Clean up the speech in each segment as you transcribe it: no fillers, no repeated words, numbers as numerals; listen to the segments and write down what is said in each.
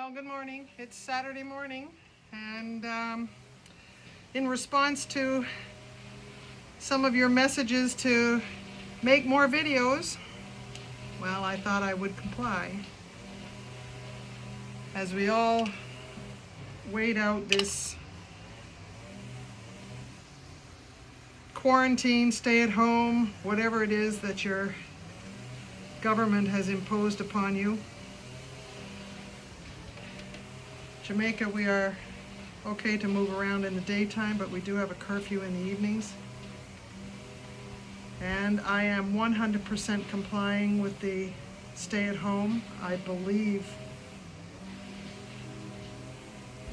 Well, good morning. It's Saturday morning, and in response to some of your messages to make more videos, well, I thought I would comply. As we all wait out this quarantine, stay at home, whatever it is that your government has imposed upon you. Jamaica, we are okay to move around in the daytime, but we do have a curfew in the evenings. And I am 100% complying with the stay at home. I believe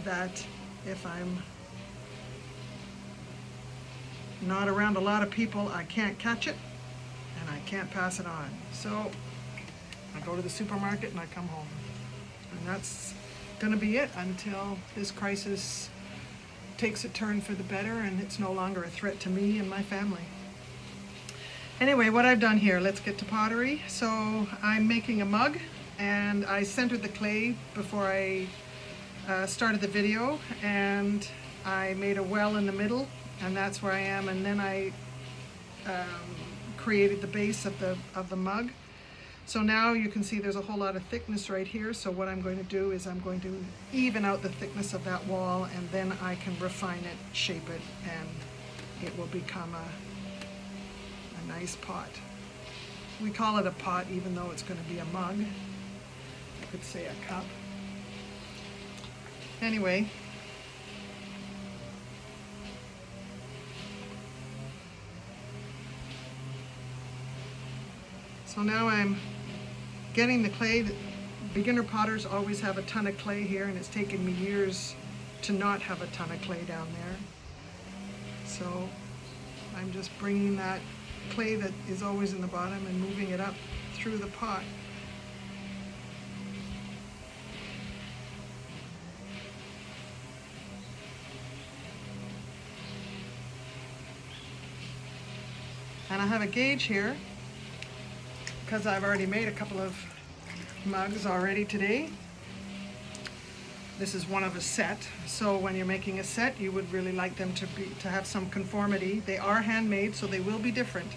that if I'm not around a lot of people, I can't catch it and I can't pass it on. So I go to the supermarket and I come home. And that's going to be it until this crisis takes a turn for the better and it's no longer a threat to me and my family. Anyway, what I've done here, let's get to pottery. So I'm making a mug, and I centered the clay before I started the video, and I made a well in the middle, and that's where I am. And then I created the base of the mug. So now you can see there's a whole lot of thickness right here. So what I'm going to do is I'm going to even out the thickness of that wall, and then I can refine it, shape it, and it will become a nice pot. We call it a pot even though it's going to be a mug. You could say a cup. Anyway, so now I'm getting the clay. Beginner potters always have a ton of clay here, and it's taken me years to not have a ton of clay down there. So I'm just bringing that clay that is always in the bottom and moving it up through the pot. And I have a gauge here because I've already made a couple of mugs already today. This is one of a set, so when you're making a set, you would really like them to have some conformity. They are handmade, so they will be different.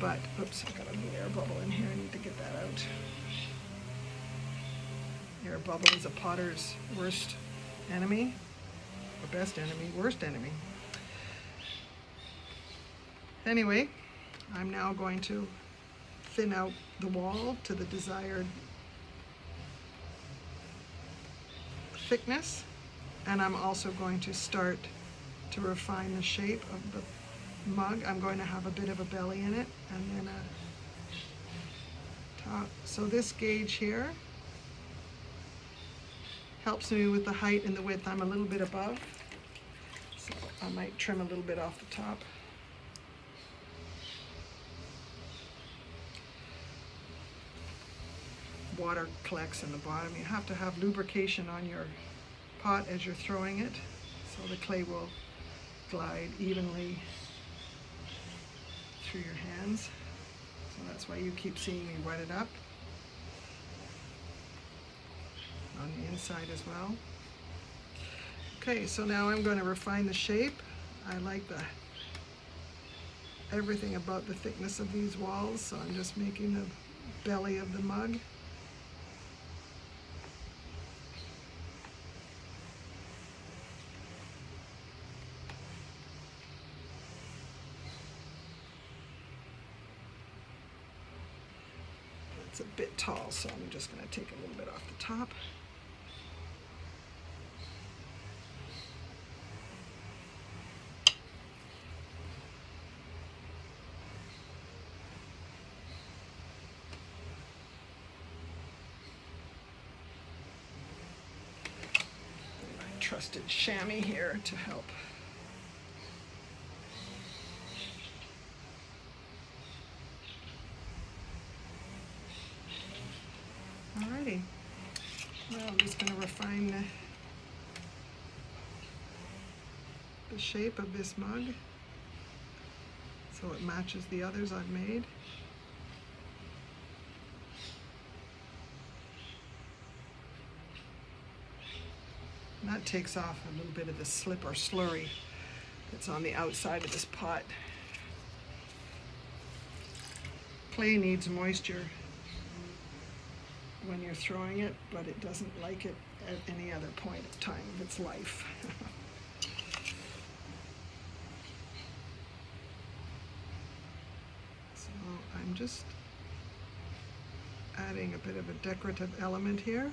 But, oops, I've got a little air bubble in here. I need to get that out. Air bubble is a potter's worst enemy, or best enemy, worst enemy. Anyway, I'm now going to thin out the wall to the desired thickness, and I'm also going to start to refine the shape of the mug. I'm going to have a bit of a belly in it and then a top. So this gauge here helps me with the height and the width. I'm a little bit above, so I might trim a little bit off the top. Water collects in the bottom. You have to have lubrication on your pot as you're throwing it, so the clay will glide evenly through your hands. So that's why you keep seeing me wet it up on the inside as well. Okay, so now I'm going to refine the shape. I like everything about the thickness of these walls, so I'm just making the belly of the mug. It's a bit tall, so I'm just going to take a little bit off the top. My trusted chamois here to help. Alrighty, well, I'm just going to refine the shape of this mug so it matches the others I've made. And that takes off a little bit of the slip or slurry that's on the outside of this pot. Clay needs moisture when you're throwing it, but it doesn't like it at any other point of time of its life. So I'm just adding a bit of a decorative element here.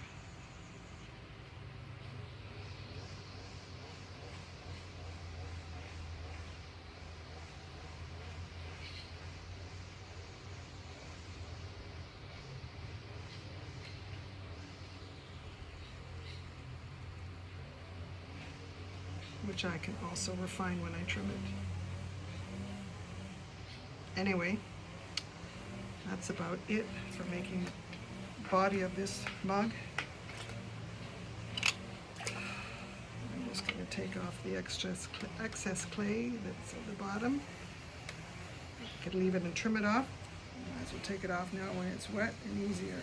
Which I can also refine when I trim it. Anyway, that's about it for making the body of this mug. I'm just going to take off the excess clay that's at the bottom. I could leave it and trim it off. Might as well take it off now when it's wet and easier.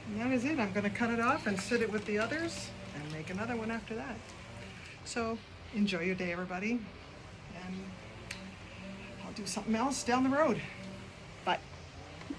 And that is it. I'm going to cut it off and sit it with the others and make another one after that. So enjoy your day, everybody, and I'll do something else down the road.